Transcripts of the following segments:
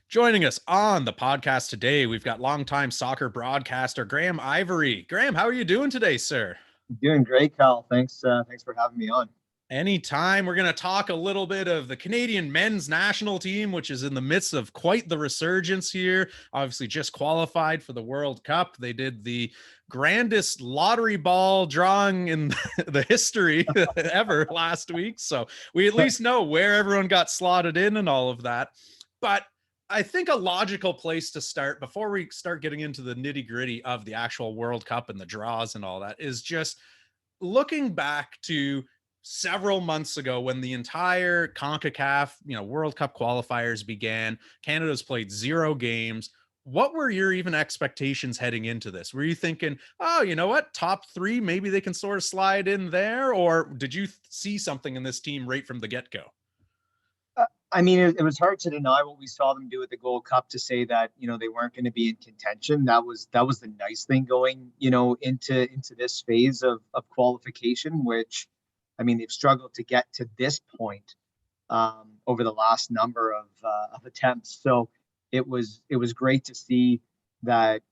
Joining us on the podcast today, we've got longtime soccer broadcaster Graeme Ivory. Graeme, how are you doing today, sir? Doing great, Cal. Thanks for having me on. Anytime. We're going to talk a little bit of the Canadian men's national team, which is in the midst of quite the resurgence here. Obviously, just qualified for the World Cup. They did the grandest lottery ball drawing in the history ever last week. So we at least know where everyone got slotted in and all of that. But I think a logical place to start before we start getting into the nitty gritty of the actual World Cup and the draws and all that is just looking back to several months ago when the entire CONCACAF, World Cup qualifiers began. Canada's played 0 games. What were your even expectations heading into this? Were you thinking, oh, you know what, top 3, maybe they can sort of slide in there? Or did you see something in this team right from the get-go? It was hard to deny what we saw them do at the Gold Cup to say that they weren't going to be in contention. That was the nice thing going into this phase of qualification, which they've struggled to get to this point over the last number of attempts. So it was great to see that.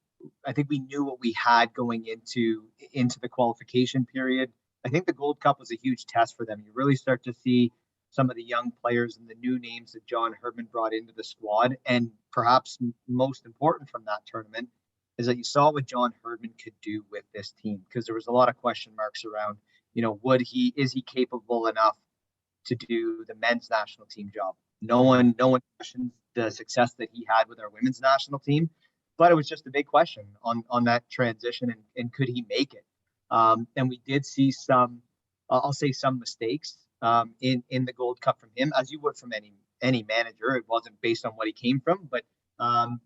I think we knew what we had going into the qualification period. I think the Gold Cup was a huge test for them. You really start to see some of the young players and the new names that John Herdman brought into the squad. And perhaps most important from that tournament is that you saw what John Herdman could do with this team, because there was a lot of question marks around, is he capable enough to do the men's national team job? No one questions the success that he had with our women's national team, but it was just a big question on that transition and could he make it? And we did see some, I'll say some mistakes in the Gold Cup from him, as you would from any manager. It wasn't based on what he came from, but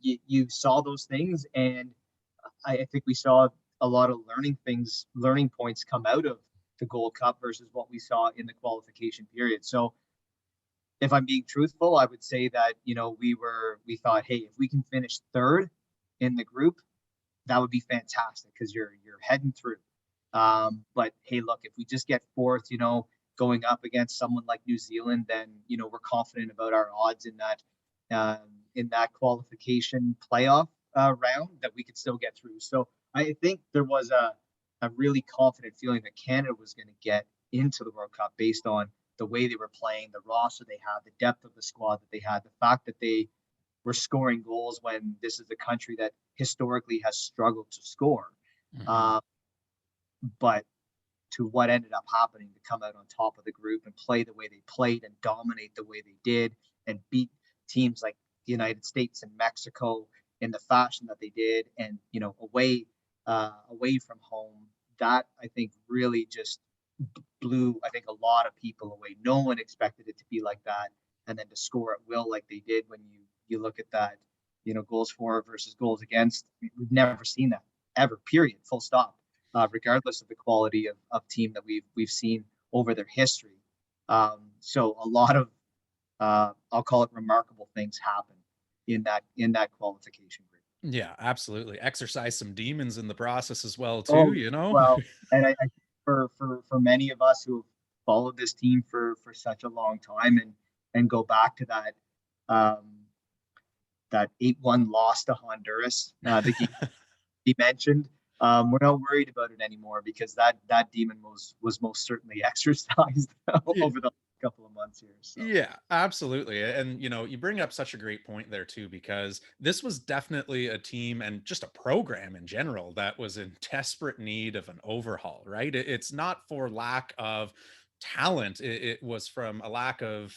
you saw those things, and I think we saw a lot of learning points come out of the Gold Cup versus what we saw in the qualification period. So if I'm being truthful, I would say that we thought, hey, if we can finish third in the group, that would be fantastic because you're heading through. But hey, look, if we just get fourth, going up against someone like New Zealand, then we're confident about our odds in that qualification playoff round that we could still get through. So I think there was a really confident feeling that Canada was going to get into the World Cup based on the way they were playing, the roster they had, the depth of the squad that they had, the fact that they were scoring goals when this is a country that historically has struggled to score. Mm-hmm. But to what ended up happening, to come out on top of the group and play the way they played and dominate the way they did and beat teams like the United States and Mexico in the fashion that they did, and away from home, that I think really just blew a lot of people away. No one expected it to be like that, and then to score at will like they did. When you look at that, goals for versus goals against, we've never seen that ever. Period. Full stop. Regardless of the quality of team that we've seen over their history. So a lot of I'll call it remarkable things happen in that qualification group. Yeah, absolutely. Exercise some demons in the process as well, Oh too. well, and I for many of us who have followed this team for such a long time and go back to that 8-1 loss to Honduras, the game he mentioned. We're not worried about it anymore because that demon was most certainly exercised over the couple of months here. So. Yeah, absolutely. And you bring up such a great point there too, because this was definitely a team and just a program in general that was in desperate need of an overhaul, right? It's not for lack of talent. It was from a lack of,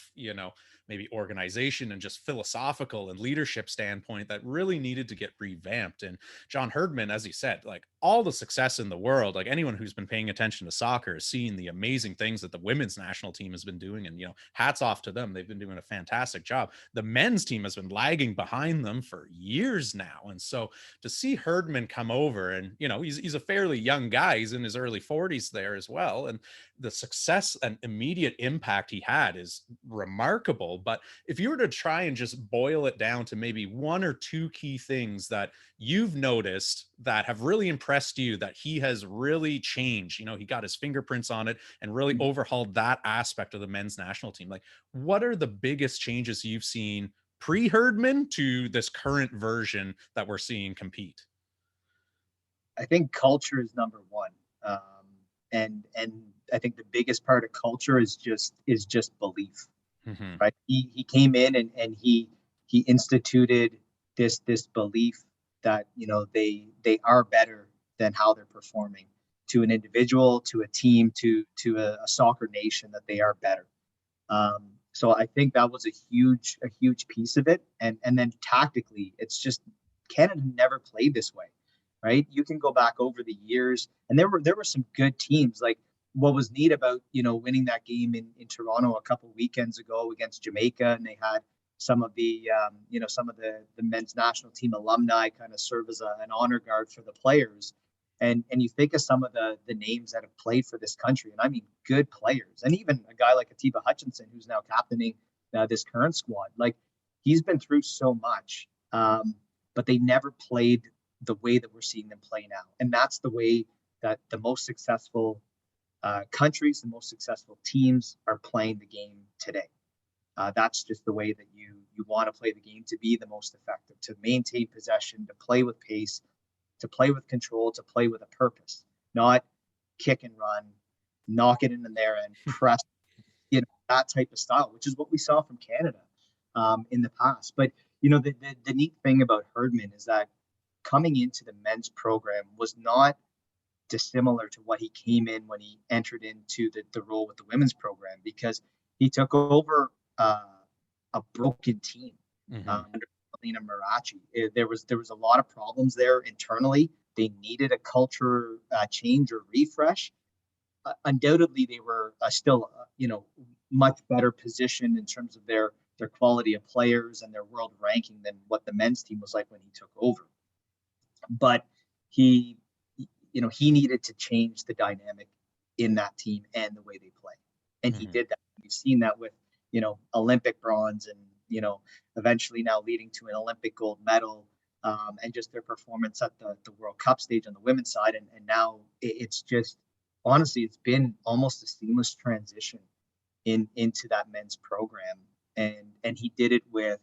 maybe organization and just philosophical and leadership standpoint that really needed to get revamped. And John Herdman, as he said, like all the success in the world, like anyone who's been paying attention to soccer has seen the amazing things that the women's national team has been doing. And, hats off to them. They've been doing a fantastic job. The men's team has been lagging behind them for years now. And so to see Herdman come over and, he's a fairly young guy, he's in his early 40s there as well. And the success and immediate impact he had is remarkable. But if you were to try and just boil it down to maybe 1 or 2 key things that you've noticed that have really impressed you, that he has really changed, he got his fingerprints on it and really overhauled that aspect of the men's national team. Like, what are the biggest changes you've seen pre-Herdman to this current version that we're seeing compete? I think culture is number one, and I think the biggest part of culture is just belief, Hmm. right? He came in and he instituted this belief that they are better than how they're performing, to an individual, to a team, to a soccer nation, that they are better. So I think that was a huge piece of it. And then tactically, it's just Canada never played this way, right? You can go back over the years, and there were some good teams. Like, what was neat about winning that game in Toronto a couple weekends ago against Jamaica, and they had some of the men's national team alumni kind of serve as an honor guard for the players. And you think of some of the names that have played for this country, and I mean good players, and even a guy like Atiba Hutchinson, who's now captaining this current squad. Like, he's been through so much, but they never played the way that we're seeing them play now, and that's the way that the most successful countries, the most successful teams are playing the game today. That's just the way that you want to play the game, to be the most effective, to maintain possession, to play with pace, to play with control, to play with a purpose, not kick and run, knock it in there and press, that type of style, which is what we saw from Canada in the past. But the neat thing about Herdman is that coming into the men's program was not dissimilar to what he came in when he entered into the role with the women's program, because he took over a broken team Hmm. under Lena Marachi. There was a lot of problems there internally. They needed a culture change or refresh. Undoubtedly, they were still much better positioned in terms of their quality of players and their world ranking than what the men's team was like when he took over. But he he needed to change the dynamic in that team and the way they play, and he Hmm. did that. We've seen that with Olympic bronze, and eventually now leading to an Olympic gold medal, and just their performance at the World Cup stage on the women's side. And now it's just, honestly, it's been almost a seamless transition into that men's program, and he did it with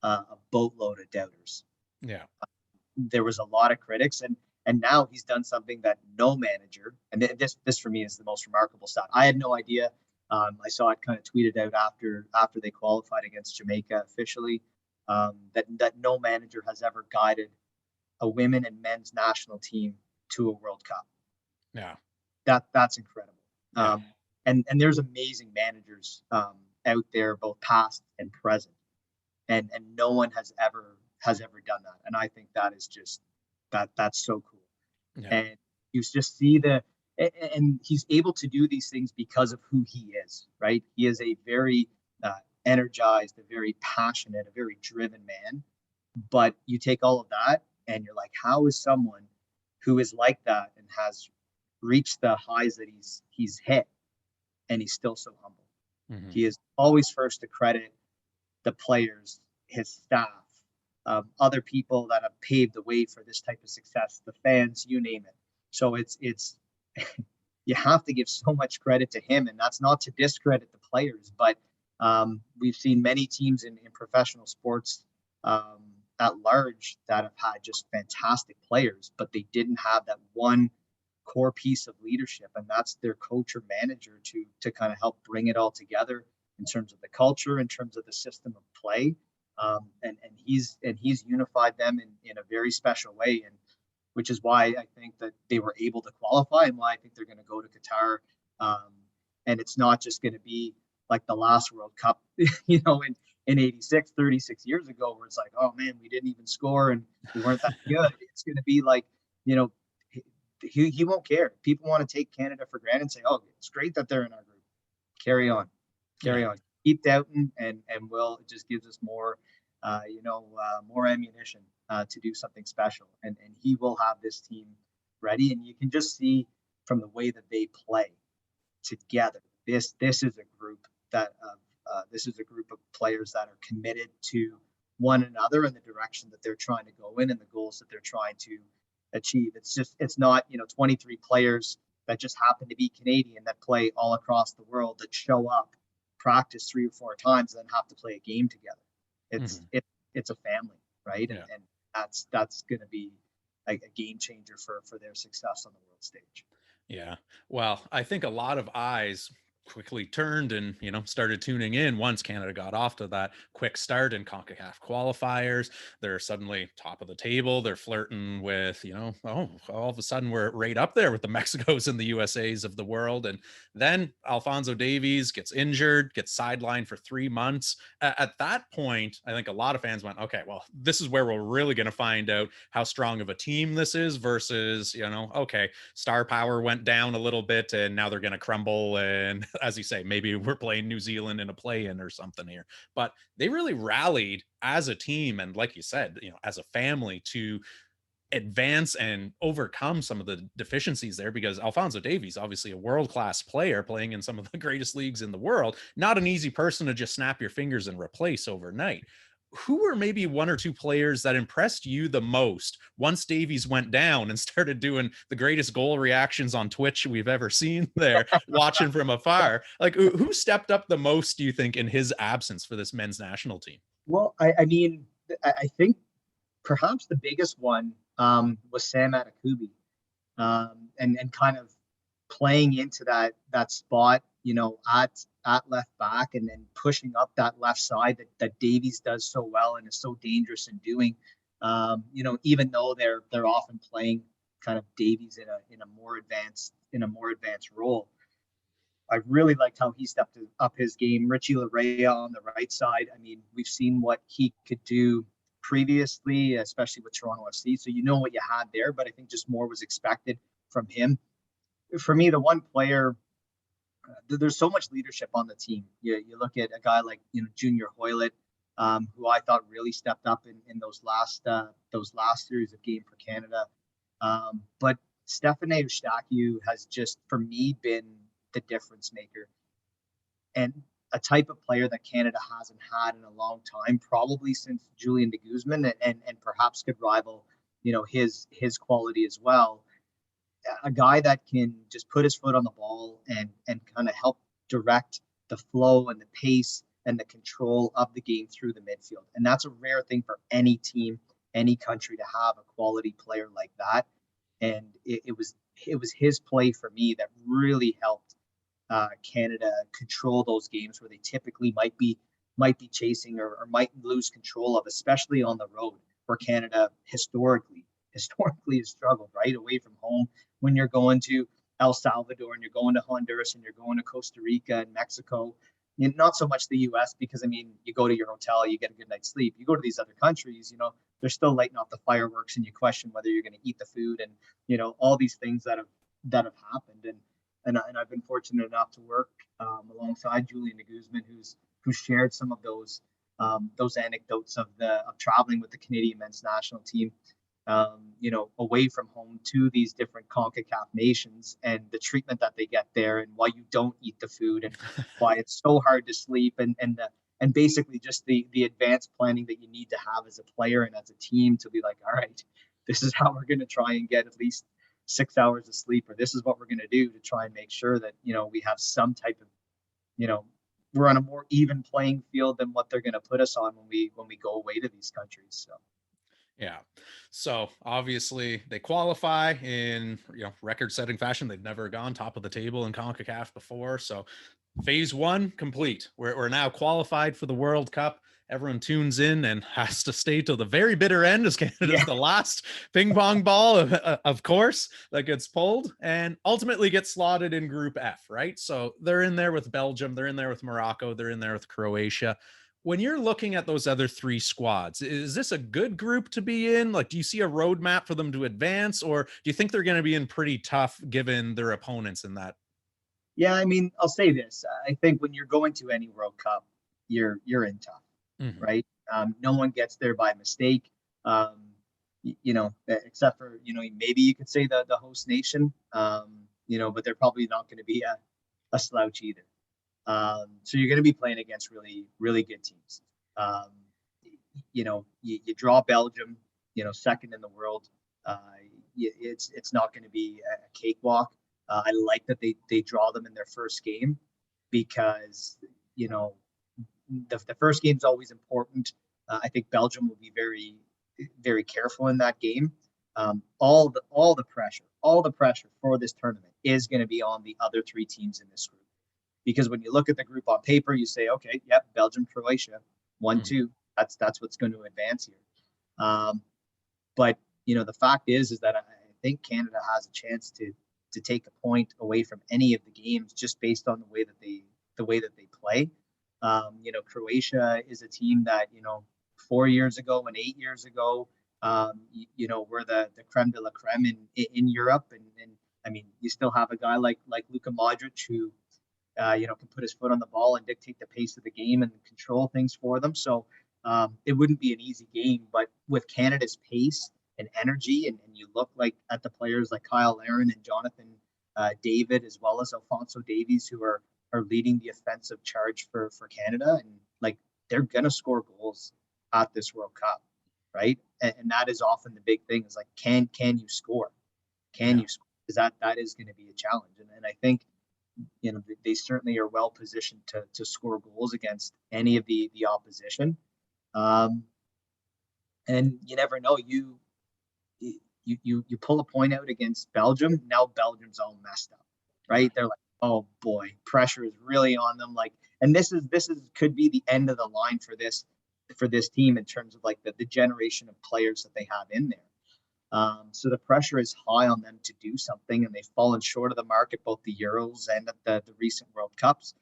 a boatload of doubters. Yeah. There was a lot of critics, and now he's done something that no manager, and this for me is the most remarkable stat. I had no idea. I saw it kind of tweeted out after they qualified against Jamaica officially, that no manager has ever guided a women and men's national team to a World Cup. Yeah. That's incredible. Yeah. And there's amazing managers out there, both past and present, and no one has ever done that. And I think that is just that's so cool. Yeah. And you just see and he's able to do these things because of who he is, right? He is a very energized, a very passionate, a very driven man. But you take all of that and you're like, how is someone who is like that and has reached the highs that he's hit, and he's still so humble? Hmm. He is always first to credit the players, his staff, other people that have paved the way for this type of success, the fans, you name it. So it's you have to give so much credit to him, and that's not to discredit the players, but we've seen many teams in professional sports at large that have had just fantastic players, but they didn't have that one core piece of leadership, and that's their coach or manager to kind of help bring it all together in terms of the culture, in terms of the system of play. And he's unified them in a very special way, and which is why I think that they were able to qualify, and why I think they're going to go to Qatar. Um, and it's not just going to be like the last World Cup, in 86, 36 years ago, where it's like, oh man, we didn't even score and we weren't that good. It's going to be like, you know, he won't care. People want to take Canada for granted and say, oh, it's great that they're in our group. Carry on, Yeah. carry on. Keep doubting, and it just gives us more, more ammunition to do something special. And he will have this team ready, and you can just see from the way that they play together. This is a group this is a group of players that are committed to one another and the direction that they're trying to go in and the goals that they're trying to achieve. It's not 23 players that just happen to be Canadian that play all across the world, that show up, practice 3 or 4 times, and then have to play a game together. It's Mhm. it's a family, right? Yeah. And that's going to be like a game changer for their success on the world stage. Yeah. Well, I think a lot of eyes quickly turned and, started tuning in once Canada got off to that quick start in CONCACAF qualifiers. They're suddenly top of the table. They're flirting with, oh, all of a sudden we're right up there with the Mexicos and the USAs of the world. And then Alfonso Davies gets injured, gets sidelined for 3 months. At that point, I think a lot of fans went, okay, well, this is where we're really going to find out how strong of a team this is versus, okay, star power went down a little bit and now they're going to crumble. And as you say, maybe we're playing New Zealand in a play in or something here. But they really rallied as a team. And like you said, as a family to advance and overcome some of the deficiencies there because Alfonso Davies, obviously a world class player playing in some of the greatest leagues in the world, not an easy person to just snap your fingers and replace overnight. Who were maybe one or two players that impressed you the most once Davies went down and started doing the greatest goal reactions on Twitch we've ever seen there, watching from afar? Like, who stepped up the most, do you think, in his absence for this men's national team? Well, I mean, I think perhaps the biggest one was Sam Adekubi, and kind of playing into that spot, at left back, and then pushing up that left side that Davies does so well and is so dangerous in doing. Even though they're often playing kind of Davies in a more advanced role. I really liked how he stepped up his game. Richie Larea on the right side. I mean, we've seen what he could do previously, especially with Toronto FC. So you know what you had there, but I think just more was expected from him. For me, the one player, there's so much leadership on the team. You look at a guy like Junior Hoylett, who I thought really stepped up in those last series of game for Canada. But Stefan Eustachiou has just, for me, been the difference maker and a type of player that Canada hasn't had in a long time, probably since Julian de Guzman, and perhaps could rival, his quality as well. A guy that can just put his foot on the ball and kind of help direct the flow and the pace and the control of the game through the midfield. And that's a rare thing for any team, any country to have a quality player like that. And it was his play for me that really helped Canada control those games where they typically might be chasing or might lose control of, especially on the road, where Canada historically has struggled, right? Away from home, when you're going to El Salvador and you're going to Honduras and you're going to Costa Rica and Mexico. Not so much the U.S. because, I mean, you go to your hotel, you get a good night's sleep. You go to these other countries, they're still lighting off the fireworks, and you question whether you're going to eat the food, and all these things that have happened. And I've been fortunate enough to work alongside Julian de Guzman, who shared some of those anecdotes of traveling with the Canadian men's national team, away from home to these different CONCACAF nations, and the treatment that they get there, and why you don't eat the food, and why it's so hard to sleep, and basically just the advanced planning that you need to have as a player and as a team to be like, all right, this is how we're going to try and get at least 6 hours of sleep, or this is what we're going to do to try and make sure that we have some type of, you know we're on a more even playing field than what they're going to put us on when we go away to these countries. So Yeah. So obviously they qualify in record-setting fashion. They've never gone top of the table in CONCACAF before. So phase one complete. We're now qualified for the World Cup. Everyone tunes in and has to stay till the very bitter end as Canada's yeah, the last ping pong ball, of course, that gets pulled and ultimately gets slotted in Group F, right? So they're in there with Belgium, they're in there with Morocco, they're in there with Croatia. When you're looking at those other three squads, is this a good group to be in? Like, do you see a roadmap for them to advance, or do you think they're going to be in pretty tough given their opponents in that? yeah. I mean, I'll say this: I think when you're going to any World Cup, you're in tough, Mhm. right? No one gets there by mistake. Except for maybe you could say the host nation. But they're probably not going to be a slouch either. So you're going to be playing against really, really good teams. Um, you draw Belgium, second in the world. Uh, it's not going to be a cakewalk. I like that they draw them in their first game because you know the first game is always important. I think Belgium will be very careful in that game. All the pressure for this tournament is going to be on the other three teams in this group. Because when you look at the group on paper, you say, okay, yep, Belgium, Croatia, 1-2. That's what's going to advance here. But the fact is that I think Canada has a chance to take a point away from any of the games just based on the way that they play. Croatia is a team that 4 years ago and 8 years ago, we're the creme de la creme in Europe, and I mean, you still have a guy like Luka Modric who can put his foot on the ball and dictate the pace of the game and control things for them. So it wouldn't be an easy game, but with Canada's pace and energy, and you look like at the players like Kyle Larin and Jonathan David, as well as Alfonso Davies, who are leading the offensive charge for Canada, and like they're gonna score goals at this World Cup, right? And that is often the big thing is like, can you score? Can Yeah. you score? Because that is going to be a challenge, and I think they certainly are well positioned to score goals against any of the opposition. Um, and you never know. You pull a point out against Belgium. Now Belgium's all messed up, Yeah. right? They're like, oh boy, pressure is really on them. Like, and this is could be the end of the line for this team in terms of like the generation of players that they have in there. So the pressure is high on them to do something, and they've fallen short of the mark at both the Euros and at the recent World Cups.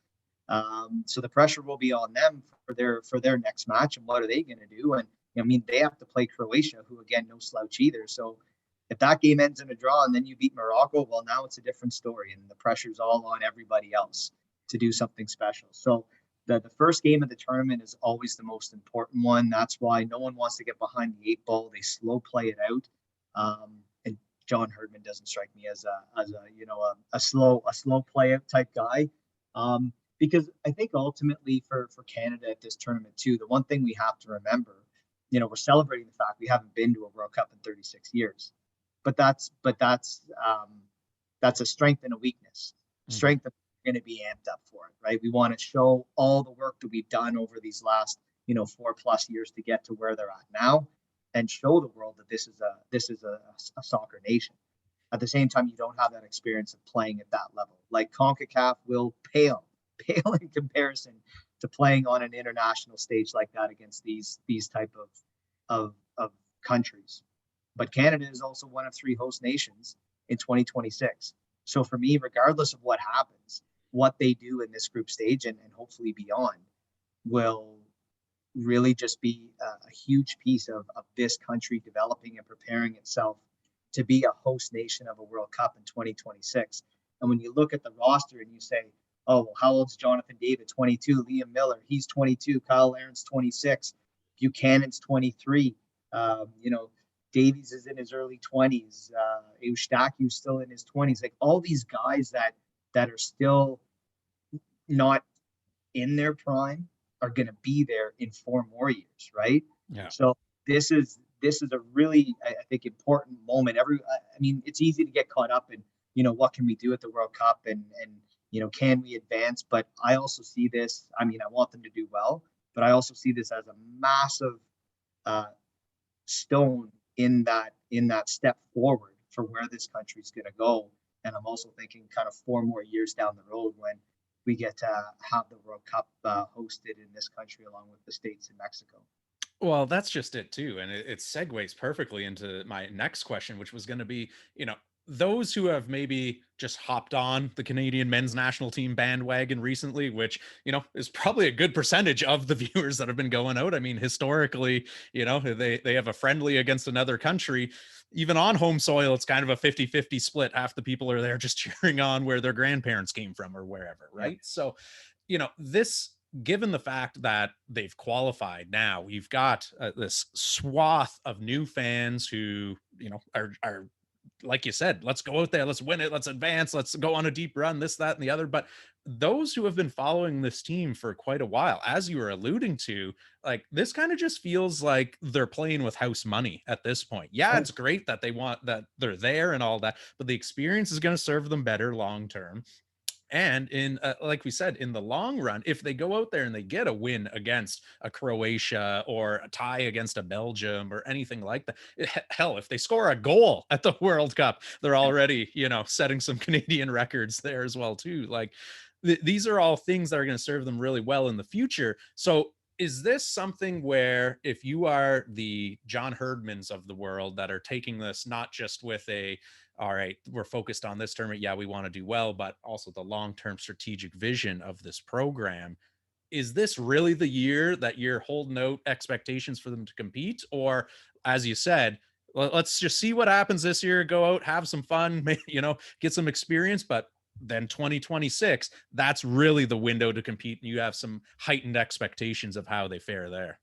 So the pressure will be on them for their next match, and what are they going to do? And I mean, they have to play Croatia, who again no slouch either. So if that game ends in a draw and then you beat Morocco, well, now it's a different story, and the pressure's all on everybody else to do something special. So the first game of the tournament is always the most important one. That's why no one wants to get behind the eight ball. They slow play it out. And John Herdman doesn't strike me as a slow play out type guy. Because I think ultimately for Canada at this tournament too, the one thing we have to remember, we're celebrating the fact we haven't been to a World Cup in 36 years, but that's a strength and a weakness. Mm-hmm. Strength, going to be amped up for it, right? We want to show all the work that we've done over these last 4+ years to get to where they're at now, and show the world that this is a soccer nation. At the same time, you don't have that experience of playing at that level. Like CONCACAF will pale in comparison to playing on an international stage like that against these type of countries. But Canada is also one of three host nations in 2026. So for me, regardless of what happens, what they do in this group stage and hopefully beyond will really just be a huge piece of this country developing and preparing itself to be a host nation of a World Cup in 2026. And when you look at the roster and you say, oh, well, how old's Jonathan David? 22. Liam Miller, he's 22. Kyle Laren's 26. Buchanan's 23. Davies is in his early 20s. Eustachiu's still in his 20s. Like all these guys that are still not in their prime are going to be there in 4 more years, right? Yeah. So this is a really, I think, important moment. I mean, it's easy to get caught up in, what can we do at the World Cup and can we advance? But I also see this. I mean, I want them to do well, but I also see this as a massive stone in that step forward for where this country's going to go. And I'm also thinking kind of 4 more years down the road when we get to have the World Cup hosted in this country along with the States and Mexico. Well, that's just it too. And it segues perfectly into my next question, which was going to be, those who have maybe just hopped on the Canadian men's national team bandwagon recently, which, is probably a good percentage of the viewers that have been going out. I mean, historically, they have a friendly against another country. Even on home soil, it's kind of a 50-50 split. Half the people are there just cheering on where their grandparents came from or wherever, right? Yeah. So, this given the fact that they've qualified now, we've got this swath of new fans who, are like you said, let's go out there, let's win it, let's advance, let's go on a deep run, this, that, and the other. But those who have been following this team for quite a while, as you were alluding to, like this kind of just feels like they're playing with house money at this point. Yeah, Oh, it's great that they want that they're there and all that, but the experience is going to serve them better long term. And in like we said, in the long run, if they go out there and they get a win against a Croatia or a tie against a Belgium or anything like that, hell, if they score a goal at the World Cup, they're already, setting some Canadian records there as well too. Like these are all things that are going to serve them really well in the future. So is this something where if you are the John Herdmans of the world that are taking this not just with a all right, we're focused on this tournament. Yeah, we want to do well, but also the long term strategic vision of this program. Is this really the year that you're holding out expectations for them to compete? Or, as you said, let's just see what happens this year, go out, have some fun, get some experience. But then 2026, that's really the window to compete. And you have some heightened expectations of how they fare there.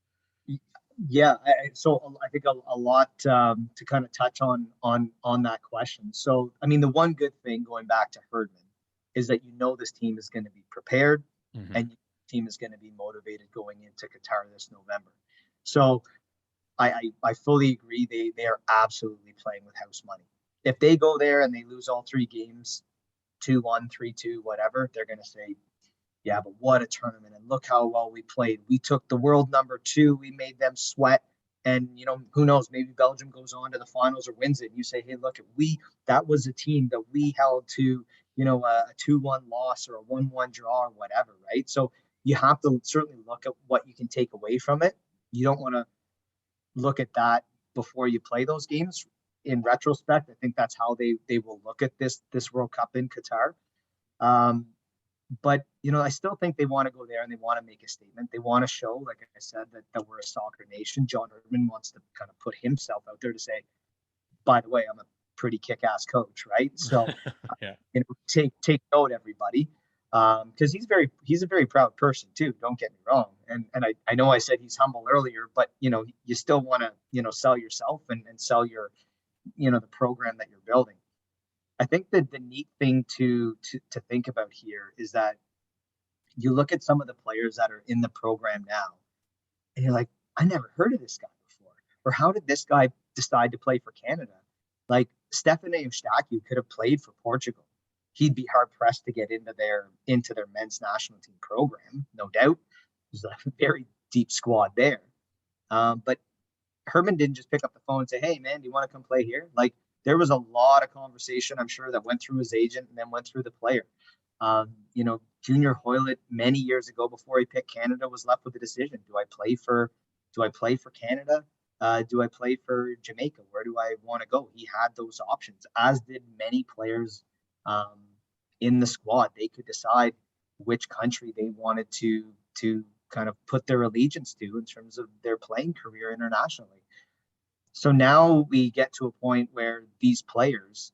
Yeah, so I think a lot to kind of touch on that question. So, I mean, the one good thing going back to Herdman is that this team is going to be prepared, Mhm. and the team is going to be motivated going into Qatar this November. So, I fully agree. They are absolutely playing with house money. If they go there and they lose all three games, 2-1, 3-2, whatever, they're going to say, yeah, but what a tournament. And look how well we played. We took the world number two. We made them sweat. And, who knows, maybe Belgium goes on to the finals or wins it. And you say, hey, look, that was a team that we held to, a 2-1 loss or a 1-1 draw or whatever, right? So you have to certainly look at what you can take away from it. You don't want to look at that before you play those games. In retrospect, I think that's how they will look at this World Cup in Qatar. Um, but I still think they want to go there and they want to make a statement. They want to show, like I said, that we're a soccer nation. John Herdman wants to kind of put himself out there to say, by the way, I'm a pretty kick-ass coach, right? So, Yeah. take note, everybody, because he's a very proud person too. Don't get me wrong, and I know I said he's humble earlier, but you still want to sell yourself and sell your the program that you're building. I think that the neat thing to think about here is that you look at some of the players that are in the program now, and you're like, I never heard of this guy before, or how did this guy decide to play for Canada? Like Stefan Eustáquio could have played for Portugal. He'd be hard pressed to get into their men's national team program, no doubt. There's a very deep squad there, but Herman didn't just pick up the phone and say, "Hey, man, do you want to come play here?" Like there was a lot of conversation, I'm sure, that went through his agent and then went through the player. Junior Hoylett many years ago, before he picked Canada, was left with a decision: Do I play for Canada? Do I play for Jamaica? Where do I want to go? He had those options, as did many players um, in the squad. They could decide which country they wanted to kind of put their allegiance to in terms of their playing career internationally. So now we get to a point where these players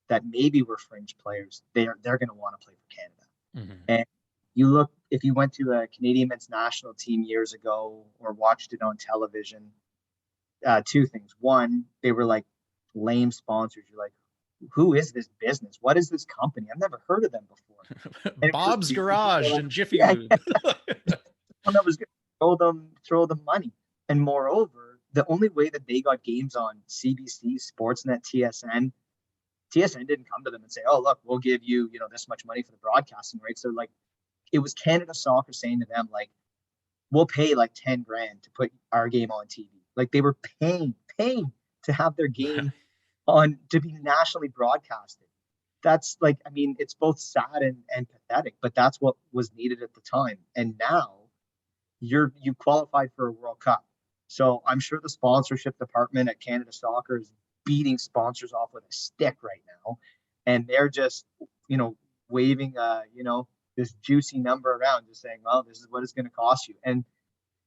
that maybe were fringe players, they're going to want to play for Canada. Mhm. And if you went to a Canadian men's national team years ago or watched it on television, two things. One, they were like lame sponsors. You're like, who is this business? What is this company? I've never heard of them before. And it was Bob's people Garage like, and Jiffy yeah, Lube. one that was going to throw them money. And moreover, the only way that they got games on CBC, Sportsnet, TSN didn't come to them and say, "Oh, look, we'll give you, this much money for the broadcasting rights." So like, it was Canada Soccer saying to them, like, "We'll pay like 10 grand to put our game on TV." Like they were paying to have their game on to be nationally broadcasted. That's like, I mean, it's both sad and pathetic, but that's what was needed at the time. And now you qualified for a World Cup. So I'm sure the sponsorship department at Canada Soccer is beating sponsors off with a stick right now, and they're just waving this juicy number around, just saying, "Well, this is what it's going to cost you," and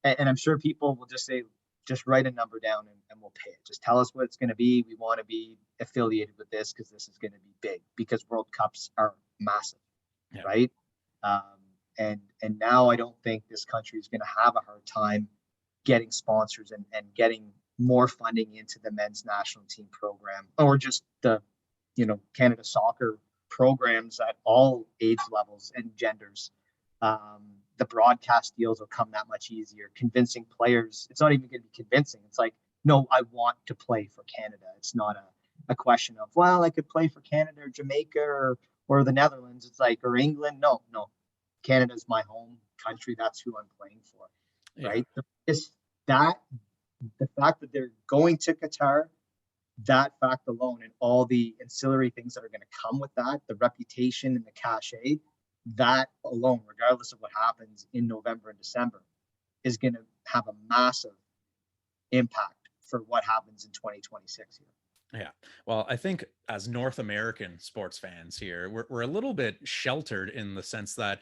I'm sure people will just say, "Just write a number down and we'll pay it. Just tell us what it's going to be. We want to be affiliated with this because this is going to be big because World Cups are massive, Yeah. right?" Um, and now I don't think this country is going to have a hard time getting sponsors and getting more funding into the men's national team program or just the Canada Soccer programs at all age levels and genders. The broadcast deals will come that much easier. Convincing players, it's not even going to be convincing. It's like, no, I want to play for Canada. It's not a question of, well, I could play for Canada or Jamaica or the Netherlands, it's like, or England. No, no, Canada's my home country. That's who I'm playing for, Yeah. right? This that the fact that they're going to Qatar, that fact alone, and all the ancillary things that are going to come with that, the reputation and the cachet, that alone, regardless of what happens in November and December, is going to have a massive impact for what happens in 2026 here. Yeah. Well, I think as North American sports fans here, we're a little bit sheltered in the sense that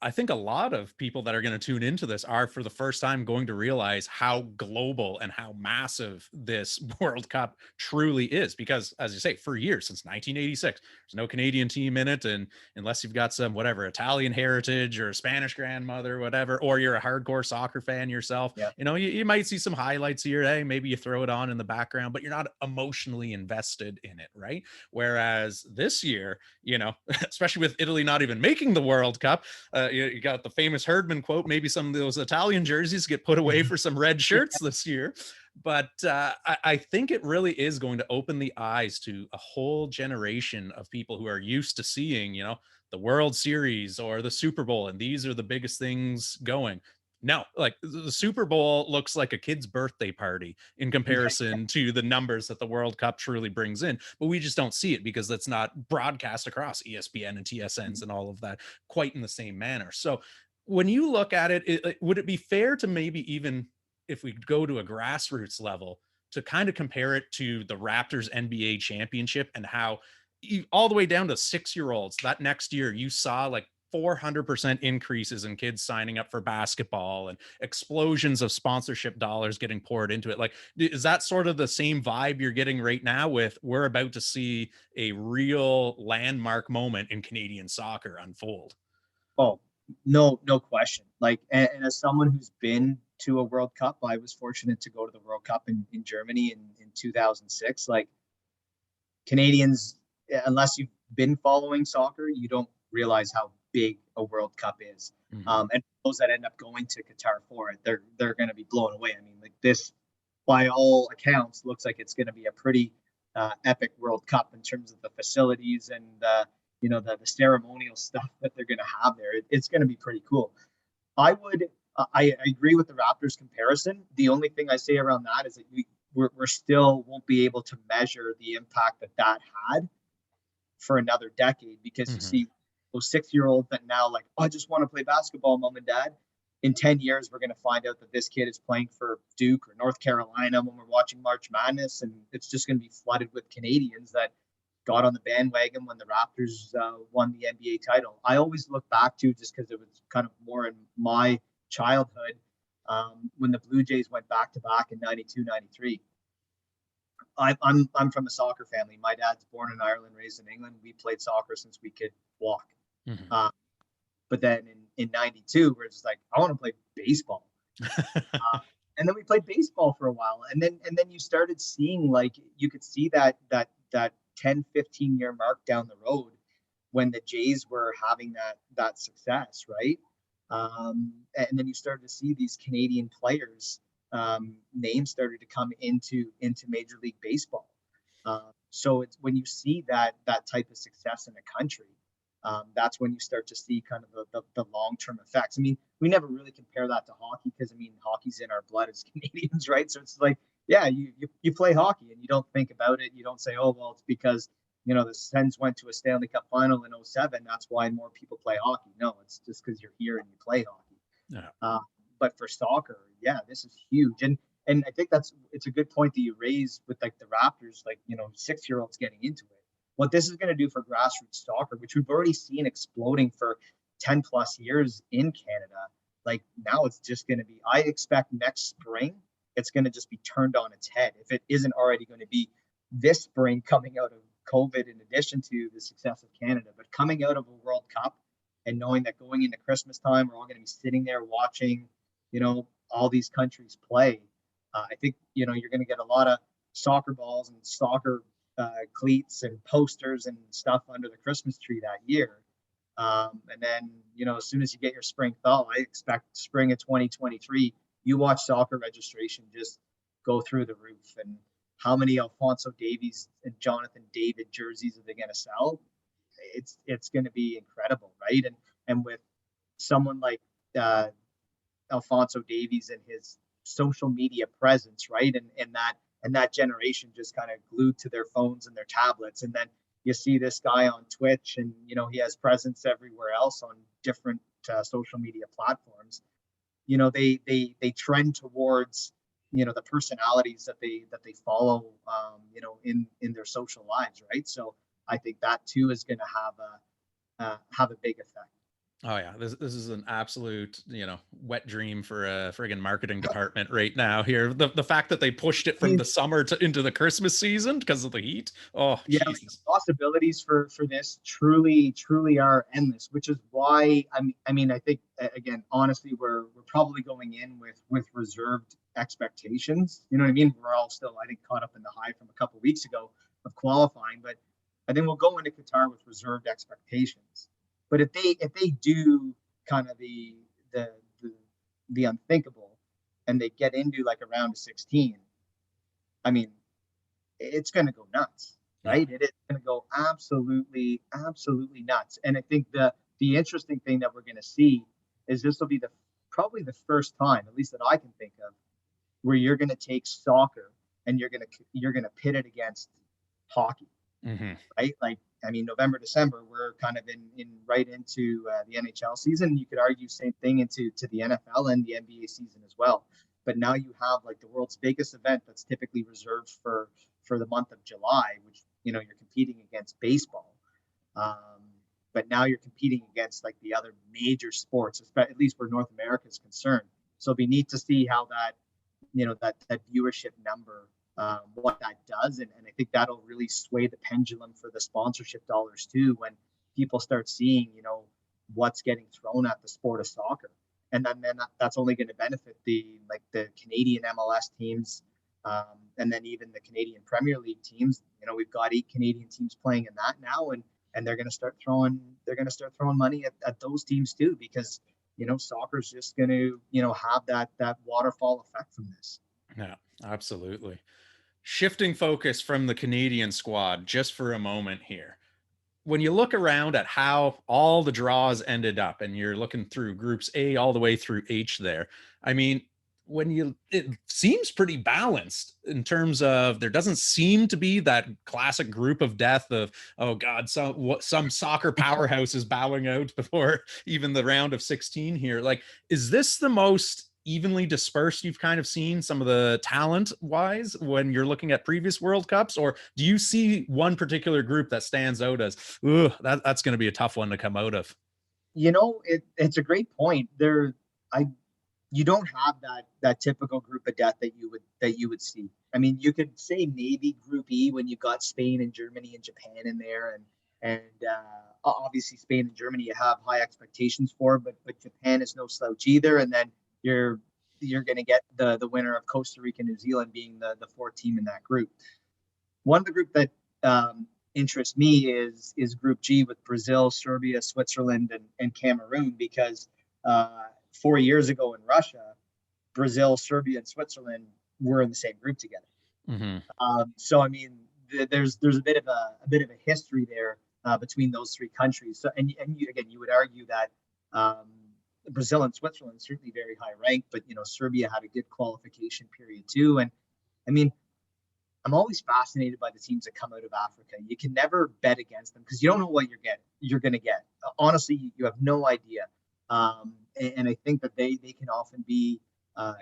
I think a lot of people that are going to tune into this are for the first time going to realize how global and how massive this World Cup truly is. Because, as you say, for years, since 1986, there's no Canadian team in it. And unless you've got some whatever Italian heritage or a Spanish grandmother, whatever, or you're a hardcore soccer fan yourself, Yeah. you might see some highlights here. Hey, maybe you throw it on in the background, but you're not emotionally invested in it, right? Whereas this year, especially with Italy not even making the World Cup, you got the famous Herdman quote. Maybe some of those Italian jerseys get put away for some red shirts this year. But I think it really is going to open the eyes to a whole generation of people who are used to seeing, the World Series or the Super Bowl, and these are the biggest things going. No, like the Super Bowl looks like a kid's birthday party in comparison to the numbers that the World Cup truly brings in. But we just don't see it because that's not broadcast across ESPN and TSNs and all of that quite in the same manner. So when you look at it, would it be fair to maybe even if we go to a grassroots level to kind of compare it to the Raptors NBA championship and how all the way down to 6-year-olds that next year you saw like 400% increases in kids signing up for basketball and explosions of sponsorship dollars getting poured into it. Like, is that sort of the same vibe you're getting right now with we're about to see a real landmark moment in Canadian soccer unfold? Oh, no, no question. Like, and as someone who's been to a World Cup, I was fortunate to go to the World Cup in Germany in 2006. Like, Canadians, unless you've been following soccer, you don't realize how big a World Cup is. Mhm. And those that end up going to Qatar for it, they're going to be blown away. I mean, like this, by all accounts, looks like it's going to be a pretty epic World Cup in terms of the facilities and the ceremonial stuff that they're going to have there. It's going to be pretty cool. I would. I agree with the Raptors comparison. The only thing I say around that is that we're still won't be able to measure the impact that had for another decade because you Mhm. see those 6-year-olds that now like, oh, I just want to play basketball, mom and dad. In 10 years, we're going to find out that this kid is playing for Duke or North Carolina when we're watching March Madness. And it's just going to be flooded with Canadians that got on the bandwagon when the Raptors won the NBA title. I always look back to, just because it was kind of more in my childhood, when the Blue Jays went back to back in 92, 93. I'm from a soccer family. My dad's born in Ireland, raised in England. We played soccer since we could walk. Mhm. Uh, but then in 92, we're just like, I want to play baseball. And then we played baseball for a while. And then you started seeing, like, you could see that 10, 15-year mark down the road when the Jays were having that success, right? And then you started to see these Canadian players, names started to come into Major League Baseball. So it's when you see that type of success in a country, that's when you start to see kind of the long term effects. I mean, we never really compare that to hockey because I mean, hockey's in our blood as Canadians, right? So it's like, yeah, you play hockey and you don't think about it. You don't say, oh well, it's because the Sens went to a Stanley Cup final in '07. That's why more people play hockey. No, it's just because you're here and you play hockey. Yeah. But for soccer, yeah, this is huge. And I think it's a good point that you raised with like the Raptors, like 6-year-olds getting into it. What this is going to do for grassroots soccer, which we've already seen exploding for 10 plus years in Canada, like now it's just going to be. I expect next spring it's going to just be turned on its head if it isn't already going to be this spring coming out of COVID, in addition to the success of Canada, but coming out of a World Cup and knowing that going into Christmas time, we're all going to be sitting there watching, all these countries play. I think, you're going to get a lot of soccer balls and soccer cleats and posters and stuff under the Christmas tree that year. And then, as soon as you get your spring thaw, I expect spring of 2023, you watch soccer registration just go through the roof. And how many Alfonso Davies and Jonathan David jerseys are they going to sell? it's going to be incredible, right? And with someone like uh, Alfonso Davies and his social media presence, right? And that generation just kind of glued to their phones and their tablets. And then you see this guy on Twitch, and he has presence everywhere else on different social media platforms. They trend towards the personalities that they follow, in their social lives, right? So I think that too is going to have a big effect. Oh yeah, this is an absolute, wet dream for a friggin' marketing department right now here. The fact that they pushed it I from mean, the summer to into the Christmas season because of the heat. Oh, yeah, like the Jesus. possibilities for this truly are endless, which is why I mean I think again, honestly, we're probably going in with reserved expectations. You know what I mean? We're all still, I think, caught up in the high from a couple of weeks ago of qualifying, but I think we'll go into Qatar with reserved expectations. But if they do kind of the the, the unthinkable, and they get into like a round of 16, I mean, it's going to go nuts, Yeah. right? It is going to go absolutely nuts. And I think the interesting thing that we're going to see is this will be the probably the first time, at least that I can think of, where you're going to take soccer and you're going to pit it against hockey, Hmm. right? Like, I mean, November, December, we're kind of in right into the NHL season. You could argue same thing into the NFL and the NBA season as well. But now you have like the world's biggest event that's typically reserved for the month of July, which you're competing against baseball. Um, but now you're competing against like the other major sports, at least where North America is concerned. So it'll be neat to see how that viewership number, what that does, and I think that'll really sway the pendulum for the sponsorship dollars too, when people start seeing what's getting thrown at the sport of soccer, and then that's only going to benefit the Canadian MLS teams, and then even the Canadian Premier League teams. We've got 8 Canadian teams playing in that now, and they're going to start throwing money at those teams too, because soccer's just going to have that waterfall effect from this. Yeah, absolutely. Shifting focus from the Canadian squad just for a moment here. When you look around at how all the draws ended up and you're looking through groups A all the way through H there, I mean, it seems pretty balanced in terms of there doesn't seem to be that classic group of death of, oh God, some soccer powerhouse is bowing out before even the round of 16 here. Like, is this the most evenly dispersed you've kind of seen some of the talent wise when you're looking at previous World Cups? Or do you see one particular group that stands out as, that's going to be a tough one to come out of? It's a great point. I You don't have that typical group of death that you would see. I mean, you could say maybe Group E when you got Spain and Germany and Japan in there, and obviously Spain and Germany you have high expectations for, but Japan is no slouch either. And then you're going to get the winner of Costa Rica, New Zealand being the fourth team in that group. One of the group that interests me is Group G with Brazil, Serbia, Switzerland, and Cameroon, because 4 years ago in Russia, Brazil, Serbia, and Switzerland were in the same group together. Mm-hmm. So I mean, there's a bit of a history there between those three countries. So again, you would argue that um, Brazil and Switzerland certainly very high ranked, but Serbia had a good qualification period too. And I mean, I'm always fascinated by the teams that come out of Africa. You can never bet against them because you don't know what you're going to get. Honestly, you have no idea. And I think that they can often be a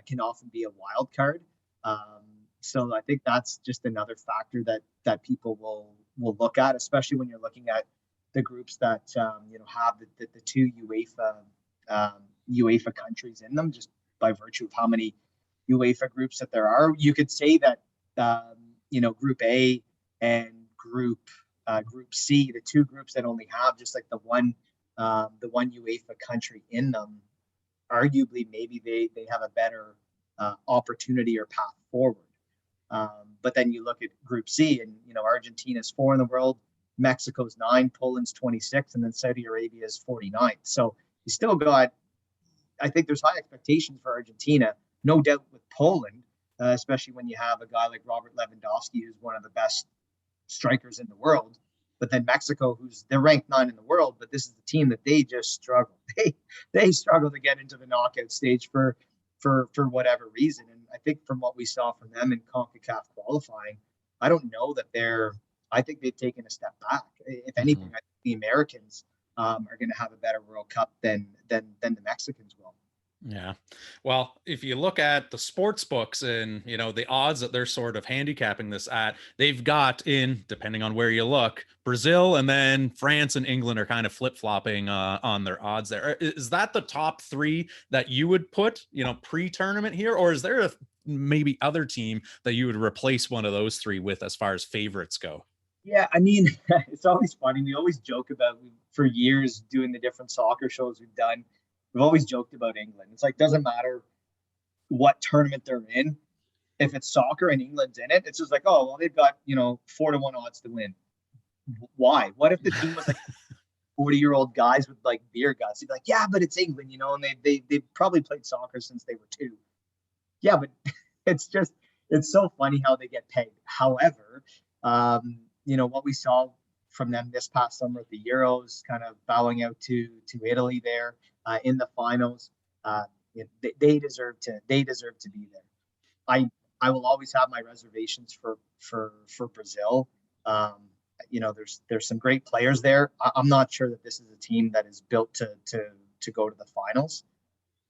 wild card. Um, so I think that's just another factor that people will look at, especially when you're looking at the groups that have the two UEFA countries in them, just by virtue of how many UEFA groups that there are. You could say that Group A and Group C, the two groups that only have just like the one UEFA country in them, arguably maybe they have a better opportunity or path forward. But then you look at Group C, and Argentina's 4 in the world, Mexico's 9, Poland's 26, and then Saudi Arabia is 49. So you still got, I think there's high expectations for Argentina, no doubt with Poland, especially when you have a guy like Robert Lewandowski, who's one of the best strikers in the world. But then Mexico, they're ranked 9 in the world, but this is the team that they just struggle. They struggle to get into the knockout stage for whatever reason. And I think from what we saw from them in CONCACAF qualifying, I don't know that I think they've taken a step back. If anything, Mhm. I think the Americans are going to have a better World Cup than the Mexicans will. Yeah. Well, if you look at the sports books and, the odds that they're sort of handicapping this at, they've got in, depending on where you look, Brazil and then France and England are kind of flip-flopping on their odds there. Is that the top three that you would put, pre-tournament here? Or is there a maybe other team that you would replace one of those three with as far as favorites go? Yeah, I mean, it's always funny. We always joke about for years doing the different soccer shows we've done. We've always joked about England. It's like doesn't matter what tournament they're in. If it's soccer and England's in it, it's just like, oh well, they've got 4-1 odds to win. Why? What if the team was like 40-year-old guys with like beer guts? They'd be like, yeah, but it's England, and they probably played soccer since they were 2. Yeah, but it's so funny how they get paid. However, what we saw from them this past summer at the Euros, kind of bowing out to Italy there in the finals. They deserve to be there. I I will always have my reservations for Brazil. Um, there's some great players there. I'm not sure that this is a team that is built to go to the finals.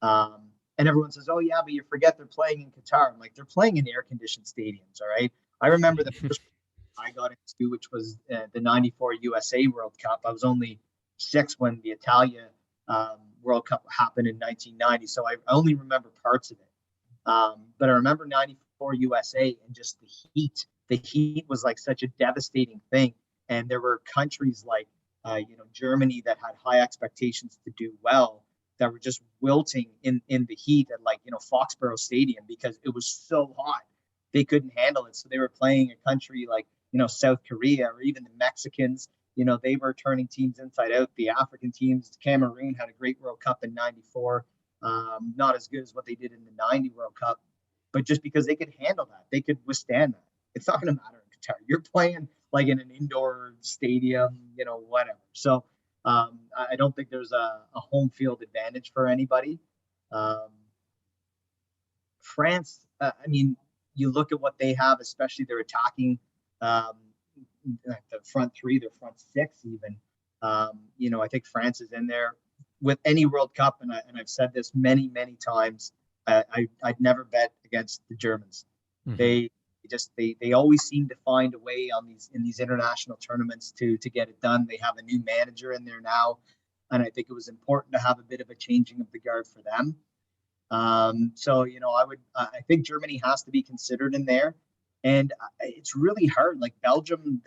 And everyone says, "Oh yeah, but you forget they're playing in Qatar." I'm like, they're playing in air conditioned stadiums. All right. I remember the first I got into, which was the '94 USA World Cup. I was only 6 when the Italia World Cup happened in 1990, so I only remember parts of it. But I remember '94 USA and just the heat. The heat was like such a devastating thing, and there were countries like Germany that had high expectations to do well that were just wilting in the heat at like Foxborough Stadium because it was so hot they couldn't handle it. So they were playing a country like South Korea or even the Mexicans. They were turning teams inside out. The African teams, Cameroon had a great World Cup in '94. Not as good as what they did in the '90 World Cup, but just because they could handle that, they could withstand that. It's not going to matter in Qatar. You're playing like in an indoor stadium, whatever. So I don't think there's a home field advantage for anybody. Um, France, I mean, you look at what they have, especially their attacking, um, the front three, their front six, even. I think France is in there with any World Cup, and I've said this many, many times. I'd never bet against the Germans. Mhm. They always seem to find a way in these international tournaments to get it done. They have a new manager in there now, and I think it was important to have a bit of a changing of the guard for them. So I think Germany has to be considered in there, and it's really hard. Like Belgium,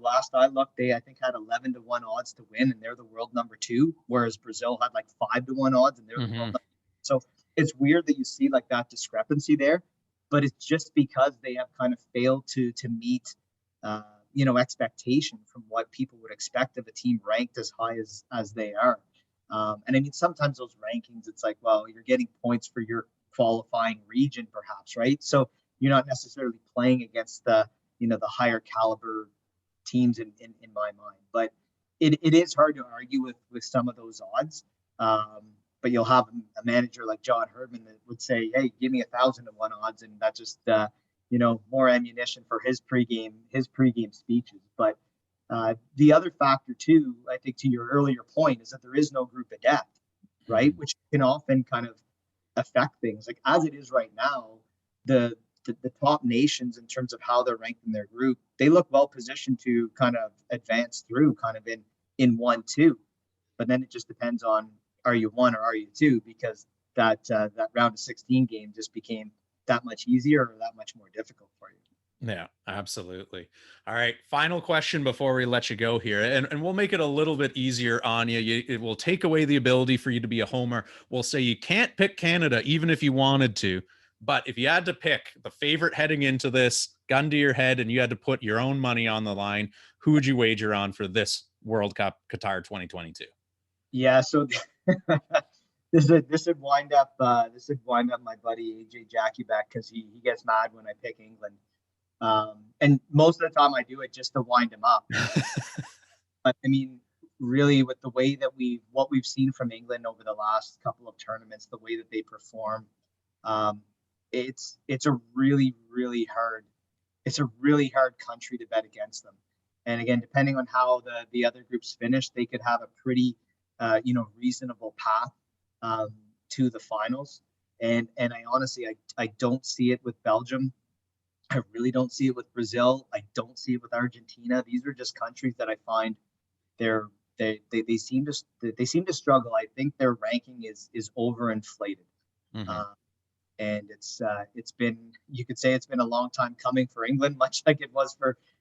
last I looked, they I think had 11-1 odds to win, and they're the world number 2, whereas Brazil had like 5-1 odds, and they're the world Mhm. number. So it's weird that you see like that discrepancy there, but it's just because they have kind of failed to meet, uh, expectation from what people would expect of a team ranked as high as they are. And I mean, sometimes those rankings, it's like, well, you're getting points for your qualifying region, perhaps, right? So you're not necessarily playing against the higher caliber teams in my mind. But it is hard to argue with some of those odds. But you'll have a manager like John Herdman that would say, "Hey, give me 1,000-1 odds," and that's just more ammunition for his pregame speeches. But the other factor too, I think, to your earlier point, is that there is no group of death, right? Mhm. Which can often kind of affect things. Like as it is right now, the top nations in terms of how they're ranked in their group, they look well positioned to kind of advance through, kind of in 1-2. But then it just depends on, are you 1 or are you 2? Because that round of 16 game just became that much easier or that much more difficult for you. Yeah, absolutely. All right. Final question before we let you go here. And we'll make it a little bit easier on you. It will take away the ability for you to be a homer. We'll say you can't pick Canada, even if you wanted to. But if you had to pick the favorite heading into this, gun to your head, and you had to put your own money on the line, who would you wager on for this World Cup Qatar 2022? Yeah, so this would wind up my buddy AJ Jackie back because he gets mad when I pick England. And most of the time I do it just to wind him up. But I mean, really, with the way that what we've seen from England over the last couple of tournaments, the way that they perform, um, it's a really hard country to bet against them. And again, depending on how the other groups finish, they could have a pretty reasonable path um, to the finals. And I honestly I don't see it with Belgium. I really don't see it with Brazil. I don't see it with Argentina. These are just countries that I find they're they seem to struggle. I think their ranking is overinflated. Mhm. Uh, and it's been, you could say it's been a long time coming for England, much like it was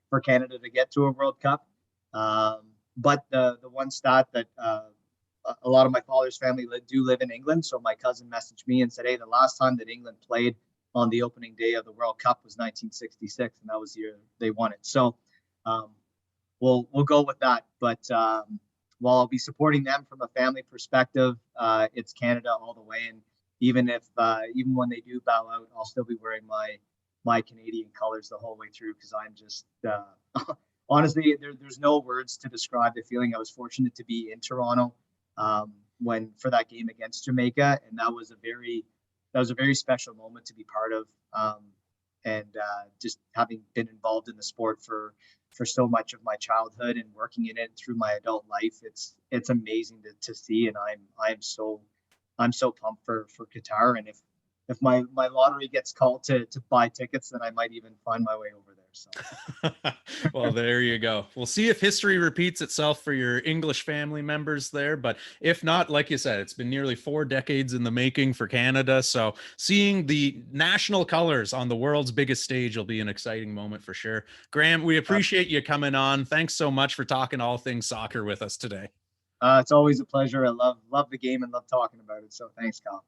for Canada to get to a World Cup. Um, but the one stat that a lot of my father's family do live in England, so my cousin messaged me and said, "Hey, the last time that England played on the opening day of the World Cup was 1966, and that was the year they won it." So um, we'll go with that. But while I'll be supporting them from a family perspective, it's Canada all the way. And even when they do bow out, I'll still be wearing my Canadian colors the whole way through because I'm just honestly there's no words to describe the feeling. I was fortunate to be in Toronto when for that game against Jamaica, and that was a very special moment to be part of. And just having been involved in the sport for so much of my childhood and working in it through my adult life, it's amazing to see, and I'm so pumped for Qatar. And if my lottery gets called to buy tickets, then I might even find my way over there. So Well, there you go. We'll see if history repeats itself for your English family members there. But if not, like you said, it's been nearly 4 decades in the making for Canada. So seeing the national colors on the world's biggest stage will be an exciting moment for sure. Graham, we appreciate you coming on. Thanks so much for talking all things soccer with us today. it's always a pleasure. I love the game and love talking about it. So thanks, Kyle.